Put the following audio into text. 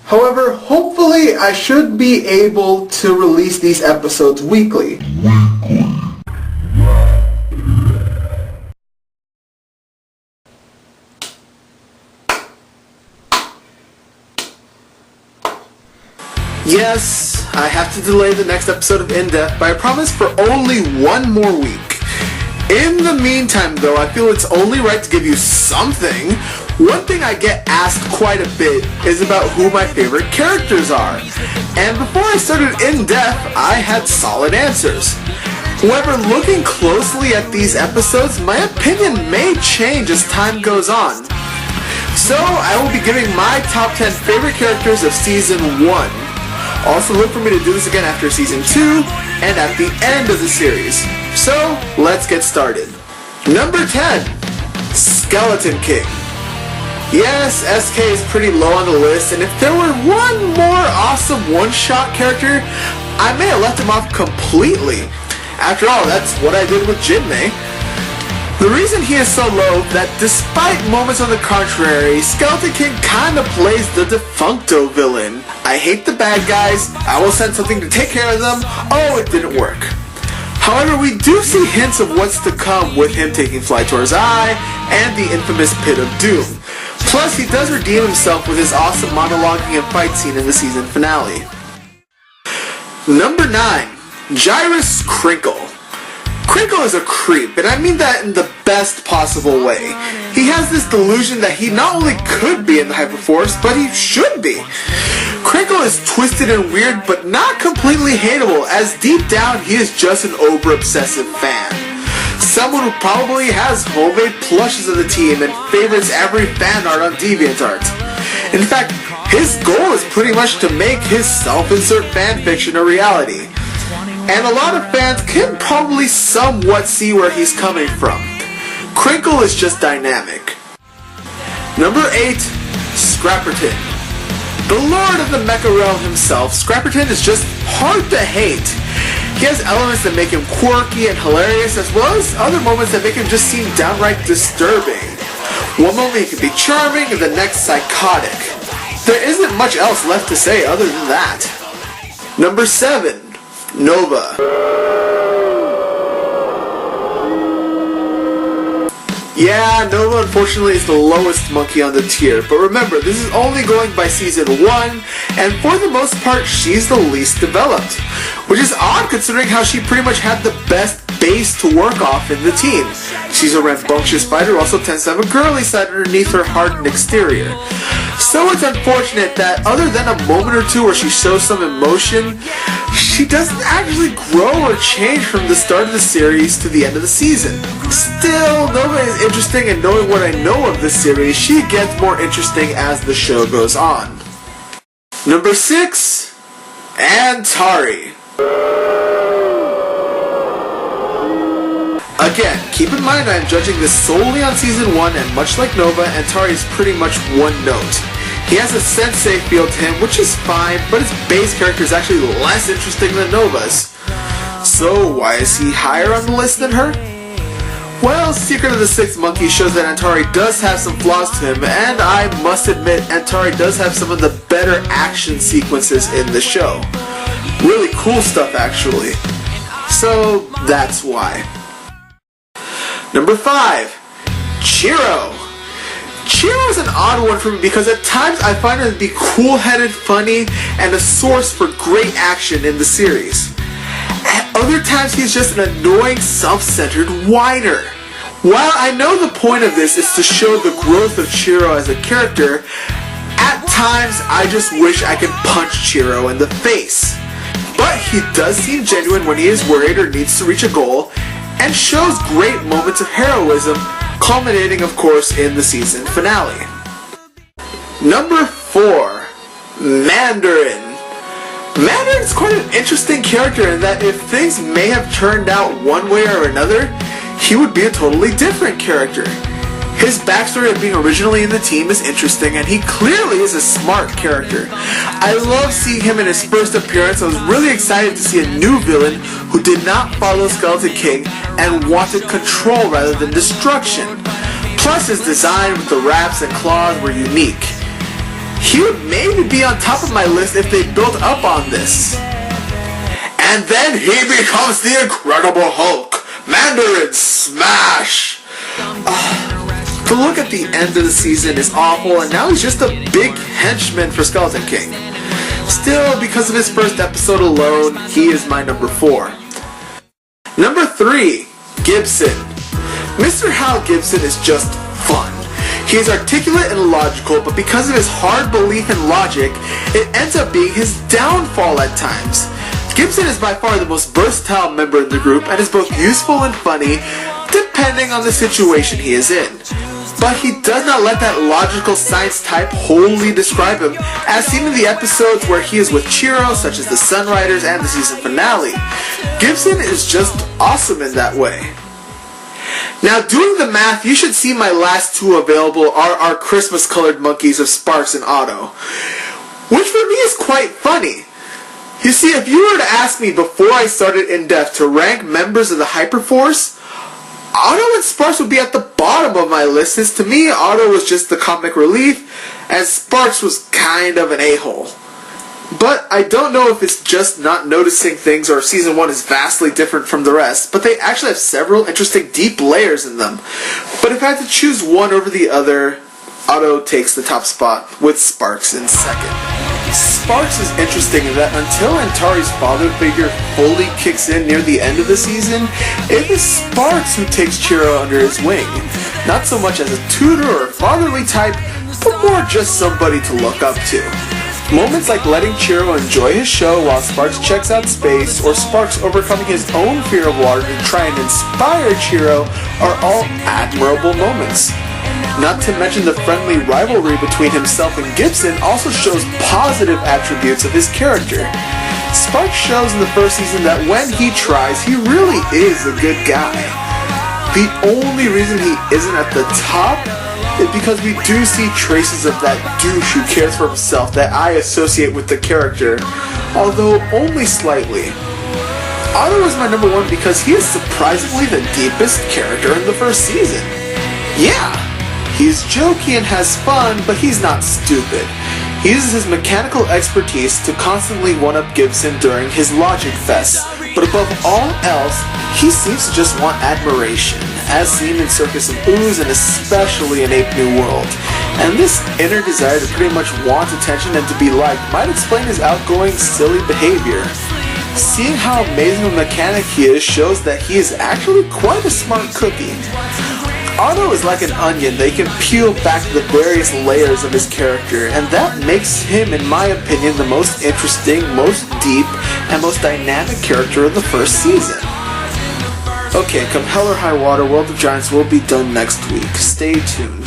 However, hopefully I should be able to release these episodes weekly. Yes, I have to delay the next episode of In Depth, but I promise for only one more week. In the meantime though, I feel it's only right to give you something. One thing I get asked quite a bit is about who my favorite characters are. And before I started In Depth, I had solid answers. However, looking closely at these episodes, my opinion may change as time goes on. So, I will be giving my top 10 favorite characters of Season 1. Also look for me to do this again after Season 2 and at the end of the series. So, let's get started. Number 10, Skeleton King. Yes, SK is pretty low on the list, and if there were one more awesome one-shot character, I may have left him off completely. After all, that's what I did with Jinmei. The reason he is so low that despite moments on the contrary, Skeleton King kinda plays the defuncto villain. I hate the bad guys, I will send something to take care of them, oh it didn't work. However, we do see hints of what's to come with him taking Flight Towards Eye and the infamous Pit of Doom. Plus, he does redeem himself with his awesome monologuing and fight scene in the season finale. Number 9, Gyrus Crinkle. Crinkle is a creep, and I mean that in the best possible way. He has this delusion that he not only could be in the Hyperforce, but he should be. Crinkle is twisted and weird, but not completely hateable, as deep down he is just an over-obsessive fan. Someone who probably has homemade plushes of the team and favorites every fan art on DeviantArt. In fact, his goal is pretty much to make his self-insert fanfiction a reality. And a lot of fans can probably somewhat see where he's coming from. Crinkle is just dynamic. Number 8, Scrapperton. The lord of the mecha realm himself, Scrapperton is just hard to hate. He has elements that make him quirky and hilarious, as well as other moments that make him just seem downright disturbing. One moment he can be charming, and the next psychotic. There isn't much else left to say other than that. Number 7, Nova. Yeah, Nova unfortunately is the lowest monkey on the tier, but remember, this is only going by Season 1, and for the most part, she's the least developed. Which is odd considering how she pretty much had the best base to work off in the team. She's a rambunctious fighter who also tends to have a girly side underneath her hardened exterior. So it's unfortunate that other than a moment or two where she shows some emotion, she doesn't actually grow or change from the start of the series to the end of the season. Still, Nova is interesting, and knowing what I know of this series, she gets more interesting as the show goes on. Number 6, Atari. Again, keep in mind I am judging this solely on Season 1, and much like Nova, Atari is pretty much one note. He has a sensei feel to him, which is fine, but his base character is actually less interesting than Nova's. So why is he higher on the list than her? Well, Secret of the Sixth Monkey shows that Atari does have some flaws to him, and I must admit Atari does have some of the better action sequences in the show. Really cool stuff, actually. So that's why. Number 5, Shiro. Shiro is an odd one for me because at times I find her to be cool-headed, funny, and a source for great action in the series. At other times he's just an annoying, self-centered whiner. While I know the point of this is to show the growth of Shiro as a character, at times I just wish I could punch Shiro in the face. But he does seem genuine when he is worried or needs to reach a goal, and shows great moments of heroism, culminating of course in the season finale. Number 4, Mandarin. Mandarin is quite an interesting character in that if things may have turned out one way or another, he would be a totally different character. His backstory of being originally in the team is interesting, and he clearly is a smart character. I love seeing him in his first appearance. I was really excited to see a new villain who did not follow Skeleton King and wanted control rather than destruction. Plus his design with the wraps and claws were unique. he would maybe be on top of my list if they built up on this. And then he becomes the Incredible Hulk. Mandarin smash! The look at the end of the season is awful, and now he's just a big henchman for Skeleton King. Still, because of his first episode alone, he is my number 4. Number 3, Gibson. Mr. Hal Gibson is just fun. He is articulate and logical, but because of his hard belief in logic, it ends up being his downfall at times. Gibson is by far the most versatile member in the group and is both useful and funny, depending on the situation he is in. But he does not let that logical science type wholly describe him, as seen in the episodes where he is with Shiro, such as the Sunriders and the season finale. Gibson is just awesome in that way. Now, doing the math, you should see my last 2 available are our Christmas-colored monkeys of Sparks and Otto, which for me is quite funny. You see, if you were to ask me before I started In Depth to rank members of the Hyperforce, Otto and Sparks would be at the bottom of my list, since to me, Otto was just the comic relief, and Sparks was kind of an a-hole. But I don't know if it's just not noticing things or if Season 1 is vastly different from the rest, but they actually have several interesting deep layers in them. But if I had to choose one over the other, Otto takes the top spot, with Sparks in second. Sparks is interesting in that until Atari's father figure fully kicks in near the end of the season, it is Sparks who takes Shiro under his wing. Not so much as a tutor or fatherly type, but more just somebody to look up to. Moments like letting Shiro enjoy his show while Sparks checks out space, or Sparks overcoming his own fear of water to try and inspire Shiro, are all admirable moments. Not to mention the friendly rivalry between himself and Gibson also shows positive attributes of his character. Sparks shows in the first season that when he tries, he really is a good guy. The only reason he isn't at the top is because we do see traces of that douche who cares for himself that I associate with the character, although only slightly. Otto is my number 1 because he is surprisingly the deepest character in the first season. Yeah! He's jokey and has fun, but he's not stupid. He uses his mechanical expertise to constantly one-up Gibson during his logic fests, but above all else, he seems to just want admiration, as seen in Circus of Ooze and especially in Ape New World. And this inner desire to pretty much want attention and to be liked might explain his outgoing, silly behavior. Seeing how amazing a mechanic he is shows that he is actually quite a smart cookie. Otto is like an onion that you can peel back the various layers of his character, and that makes him, in my opinion, the most interesting, most deep, and most dynamic character of the first season. Okay, come hell or high water, World of Giants will be done next week. Stay tuned.